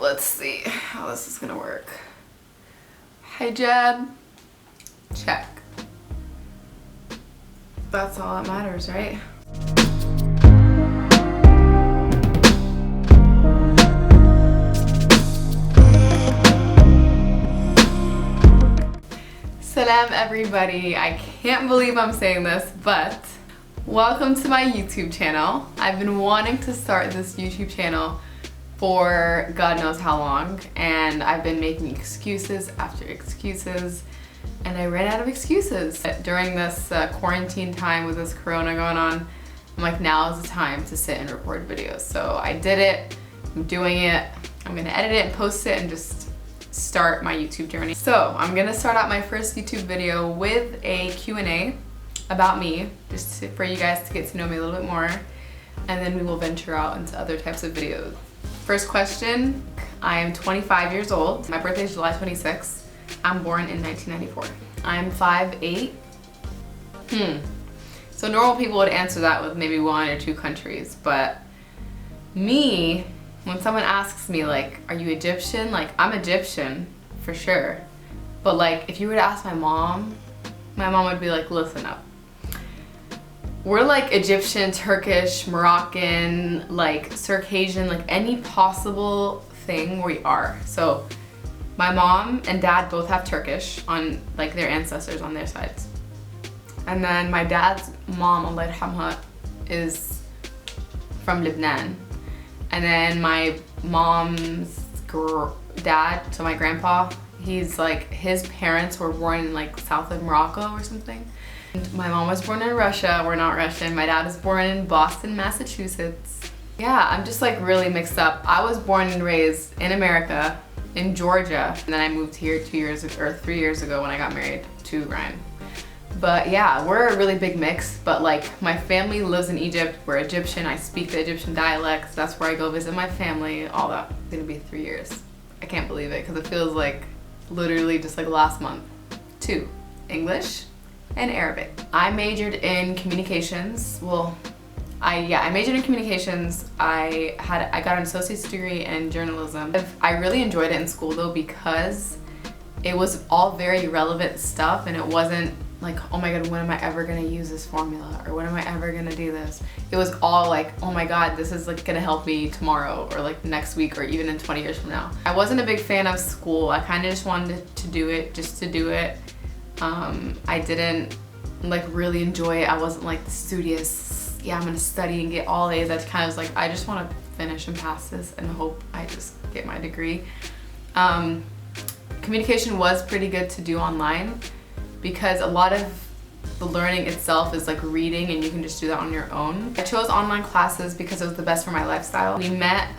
let's see how this is gonna work. Hijab, check. That's all that matters, right? Salam everybody. I can't believe I'm saying this, but welcome to my YouTube channel. I've been wanting to start this YouTube channel for God knows how long, and I've been making excuses after excuses, and I ran out of excuses. During this quarantine time with this corona going on, I'm like, now is the time to sit and record videos. So I did it, I'm doing it, I'm gonna edit it and post it and just start my YouTube journey. So I'm gonna start out my first YouTube video with a Q&A about me, just for you guys to get to know me a little bit more, and then we will venture out into other types of videos. First question, I am 25 years old. My birthday is July 26th. I'm born in 1994. I'm 5'8". So normal people would answer that with maybe 1 or 2 countries, but me, when someone asks me like, are you Egyptian? Like, I'm Egyptian for sure. But like, if you were to ask my mom would be like, listen up. We're like Egyptian, Turkish, Moroccan, like Circassian, like any possible thing we are. So my mom and dad both have Turkish on like their ancestors on their sides. And then my dad's mom, Allah yarhamha, is from Lebanon. And then my mom's dad, so my grandpa, he's like, his parents were born in like south of Morocco or something. And my mom was born in Russia, we're not Russian. My dad was born in Boston, Massachusetts. Yeah, I'm just like really mixed up. I was born and raised in America, in Georgia. And then I moved here 3 years ago when I got married to Ryan. But yeah, we're a really big mix, but like my family lives in Egypt, we're Egyptian, I speak the Egyptian dialects, that's where I go visit my family, all that. It's gonna be 3 years. I can't believe it, because it feels like literally just like last month. 2, English and Arabic. I majored in communications. Well, I majored in communications. I got an associate's degree in journalism. I really enjoyed it in school though, because it was all very relevant stuff, and it wasn't like, oh my god, when am I ever gonna use this formula, or when am I ever gonna do this? It was all like, oh my god, this is like gonna help me tomorrow, or like next week, or even in 20 years from now. I wasn't a big fan of school. I kind of just wanted to do it just to do it. I didn't like really enjoy it. I wasn't like the studious, yeah, I'm gonna study and get all A's. I kind of was like, I just want to finish and pass this and hope I just get my degree. Communication was pretty good to do online, because a lot of the learning itself is like reading, and you can just do that on your own. I chose online classes because it was the best for my lifestyle. We met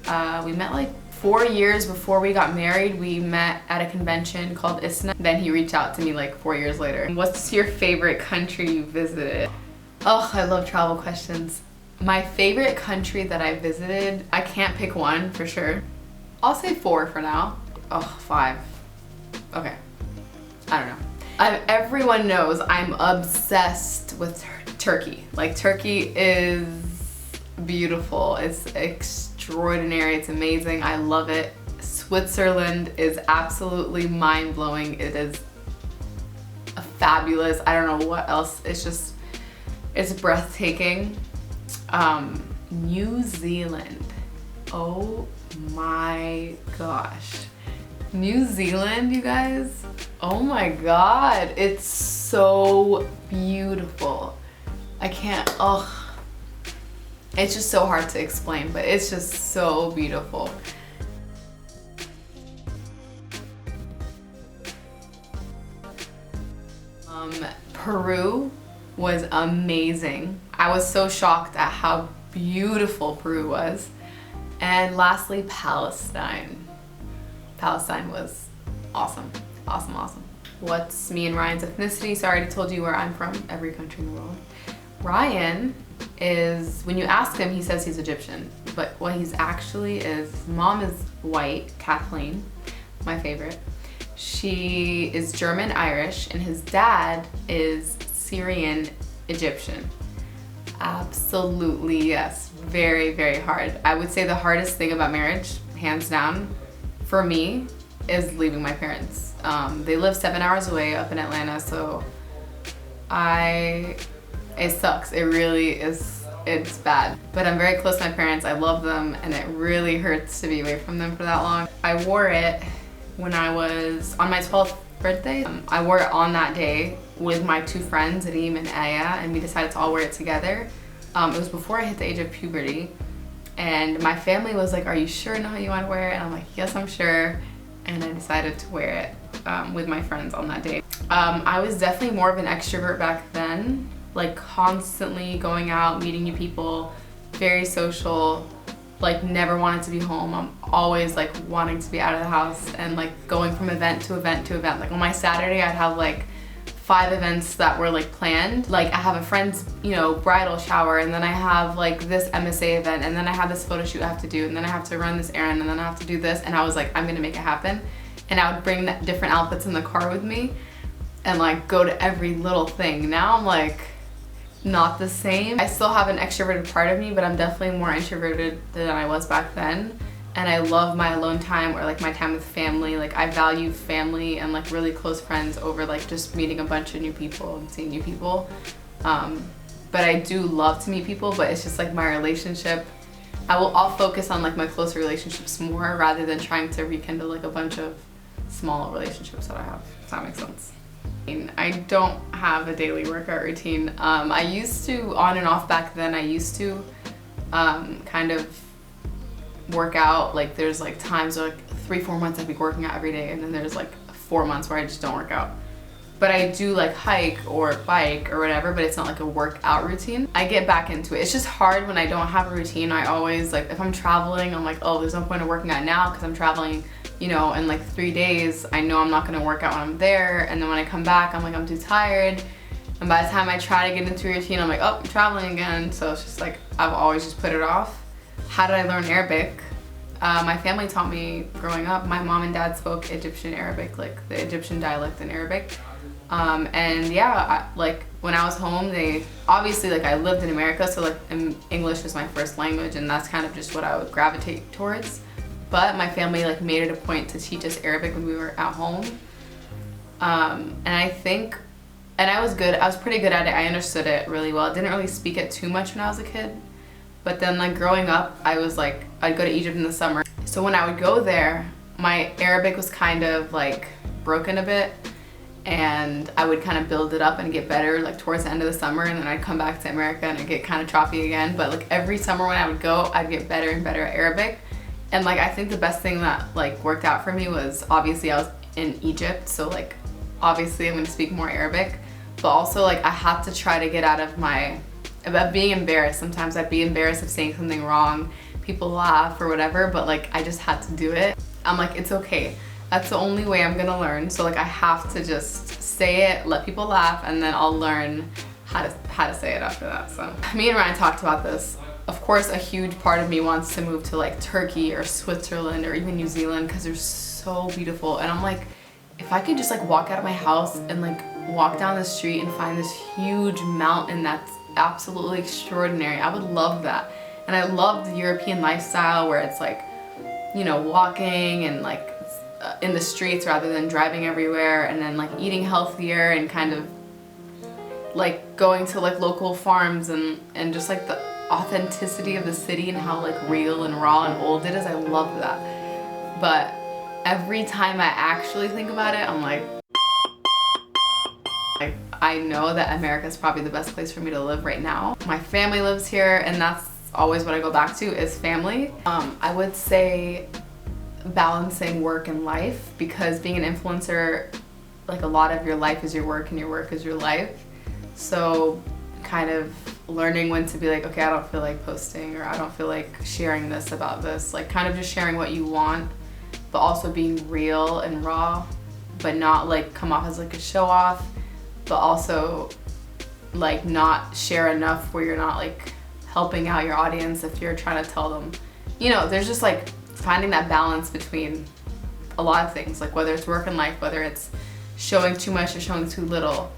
like 4 years before we got married. We met at a convention called ISNA. Then he reached out to me like 4 years later. What's your favorite country you visited? Oh, I love travel questions. My favorite country that I visited, I can't pick one for sure. I'll say 4 for now. Oh, 5. Okay, I don't know. Everyone knows I'm obsessed with Turkey. Like, Turkey is beautiful. It's extraordinary. It's amazing. I love it. Switzerland is absolutely mind-blowing. It is a fabulous, I don't know what else. It's breathtaking. New Zealand. Oh my gosh. New Zealand, you guys. Oh my god, it's so beautiful. I can't, it's just so hard to explain, but it's just so beautiful. Peru was amazing. I was so shocked at how beautiful Peru was. And lastly, Palestine. Palestine was awesome. Awesome, awesome. What's me and Ryan's ethnicity? So I already told you where I'm from, every country in the world. Ryan is, when you ask him, he says he's Egyptian, but what he's actually is, his mom is white, Kathleen, my favorite. She is German Irish, and his dad is Syrian Egyptian. Absolutely, yes. Very, very hard. I would say the hardest thing about marriage, hands down, for me, is leaving my parents. They live 7 hours away up in Atlanta, so it sucks. It really is, it's bad. But I'm very close to my parents, I love them, and it really hurts to be away from them for that long. I wore it when I was on my 12th birthday. I wore it on that day with my 2 friends, Reem and Aya, and we decided to all wear it together. It was before I hit the age of puberty, and my family was like, are you sure Noha you want to wear it? And I'm like, yes, I'm sure. And I decided to wear it with my friends on that day. I was definitely more of an extrovert back then, like constantly going out, meeting new people, very social, like never wanted to be home. I'm always like wanting to be out of the house and like going from event to event to event. Like on my Saturday, I'd have like 5 events that were like planned. Like I have a friend's, you know, bridal shower, and then I have like this MSA event, and then I have this photo shoot I have to do, and then I have to run this errand, and then I have to do this. And I was like, I'm gonna make it happen. And I would bring different outfits in the car with me and like go to every little thing. Now I'm like, not the same. I still have an extroverted part of me, but I'm definitely more introverted than I was back then. And I love my alone time, or like my time with family. Like I value family and like really close friends over like just meeting a bunch of new people and seeing new people. But I do love to meet people, but it's just like my relationship. I'll focus on like my closer relationships more rather than trying to rekindle like a bunch of small relationships that I have, if that makes sense. I don't have a daily workout routine. I used to, on and off back then, I used to kind of work out. Like there's like times where like 3-4 months I'd be working out every day, and then there's like 4 months where I just don't work out. But I do like hike or bike or whatever, but it's not like a workout routine. I get back into it. It's just hard when I don't have a routine. I always like, if I'm traveling, I'm like, oh, there's no point in working out now because I'm traveling, you know, in like 3 days. I know I'm not gonna work out when I'm there, and then when I come back, I'm like, I'm too tired. And by the time I try to get into a routine, I'm like, oh, I'm traveling again. So it's just like, I've always just put it off. How did I learn Arabic? My family taught me growing up. My mom and dad spoke Egyptian Arabic, like the Egyptian dialect in Arabic. And yeah, like when I was home, they obviously, like I lived in America, so like English was my first language, and that's kind of just what I would gravitate towards. But my family like made it a point to teach us Arabic when we were at home. And I think, and I was good, I was pretty good at it. I understood it really well. I didn't really speak it too much when I was a kid. But then like growing up, I was like, I'd go to Egypt in the summer. So when I would go there, my Arabic was kind of like broken a bit, and I would kind of build it up and get better like towards the end of the summer, and then I'd come back to America and I'd get kind of choppy again. But like every summer when I would go, I'd get better and better at Arabic. And like I think the best thing that like worked out for me was, obviously I was in Egypt, so like obviously I'm gonna speak more Arabic, but also like I had to try to get out of being embarrassed. Sometimes I'd be embarrassed of saying something wrong, people laugh or whatever, but like I just had to do it. I'm like, it's okay. That's the only way I'm gonna learn. So like I have to just say it, let people laugh, and then I'll learn how to say it after that. So me and Ryan talked about this. Of course, a huge part of me wants to move to like Turkey or Switzerland or even New Zealand because they're so beautiful. And I'm like, if I could just like walk out of my house and like walk down the street and find this huge mountain that's absolutely extraordinary, I would love that. And I love the European lifestyle where it's like, you know, walking and like in the streets rather than driving everywhere, and then like eating healthier and kind of like going to like local farms and just like the authenticity of the city and how like real and raw and old it is. I love that. But every time I actually think about it, I'm like I know that America is probably the best place for me to live right now. My family lives here, and that's always what I go back to is family. I would say balancing work and life, because being an influencer, like a lot of your life is your work and your work is your life. So kind of learning when to be like, okay, I don't feel like posting, or I don't feel like sharing this about this, like kind of just sharing what you want, but also being real and raw, but not like come off as like a show off, but also like not share enough where you're not like helping out your audience if you're trying to tell them, you know, there's just like finding that balance between a lot of things, like whether it's work and life, whether it's showing too much or showing too little.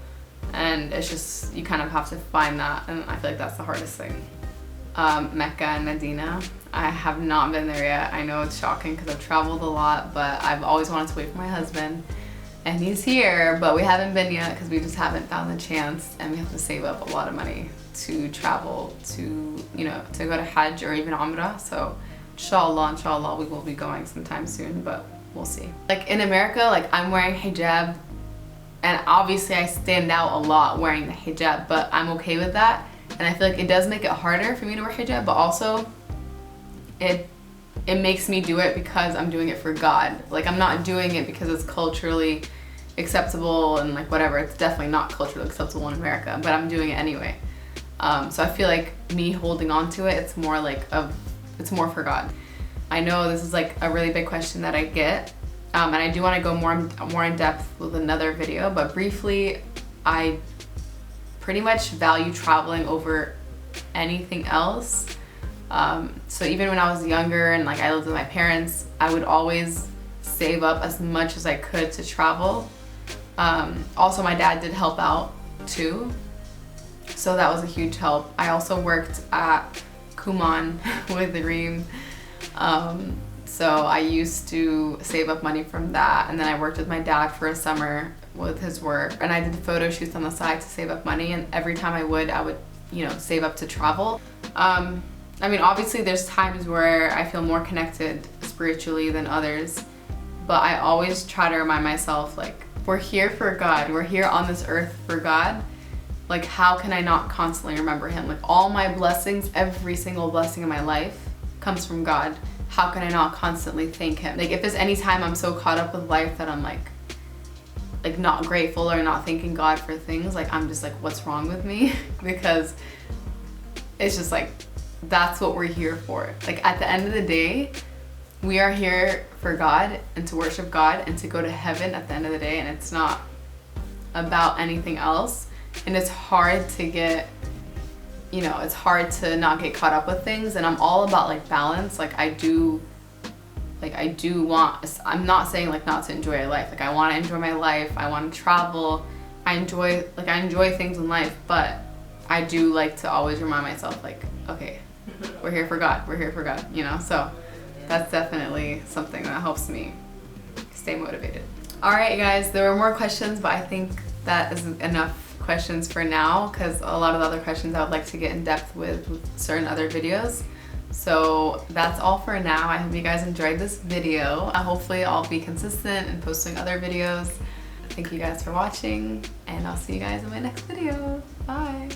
And it's just, you kind of have to find that, and I feel like that's the hardest thing. Mecca and Medina. I have not been there yet. I know it's shocking because I've traveled a lot, but I've always wanted to wait for my husband. And he's here, but we haven't been yet because we just haven't found the chance, and we have to save up a lot of money to travel to, you know, to go to Hajj or even Umrah. So inshallah, we will be going sometime soon, but we'll see. Like in America, like I'm wearing hijab, and obviously I stand out a lot wearing the hijab, but I'm okay with that. And I feel like it does make it harder for me to wear hijab, but also it makes me do it because I'm doing it for God. Like I'm not doing it because it's culturally acceptable and like whatever. It's definitely not culturally acceptable in America, but I'm doing it anyway. So I feel like me holding on to it, it's more it's more for God. I know this is like a really big question that I get, and I do want to go more in depth with another video, but briefly, I pretty much value traveling over anything else. So even when I was younger and like I lived with my parents, I would always save up as much as I could to travel. Also my dad did help out too, so that was a huge help. I also worked at Kuman with Reem, so I used to save up money from that, and then I worked with my dad for a summer with his work, and I did photo shoots on the side to save up money, and every time I would, you know, save up to travel. I mean, obviously there's times where I feel more connected spiritually than others, but I always try to remind myself, like, we're here for God. We're here on this earth for God. Like, how can I not constantly remember Him? Like, all my blessings, every single blessing in my life comes from God. How can I not constantly thank Him? Like, if there's any time I'm so caught up with life that I'm like not grateful or not thanking God for things, like, I'm just like, what's wrong with me? Because it's just like, that's what we're here for. Like, at the end of the day, we are here for God and to worship God and to go to heaven at the end of the day, and it's not about anything else. And it's hard to get, you know, it's hard to not get caught up with things, and I'm all about like balance. Like I do want, I'm not saying like not to enjoy life. Like I want to enjoy my life, I want to travel, I enjoy things in life, but I do like to always remind myself, like, okay, we're here for God, you know? So that's definitely something that helps me stay motivated. All right, guys, there were more questions, but I think that is enough questions for now, because a lot of the other questions I would like to get in depth with certain other videos. So that's all for now. I hope you guys enjoyed this video. Hopefully I'll be consistent in posting other videos. Thank you guys for watching, and I'll see you guys in my next video. Bye.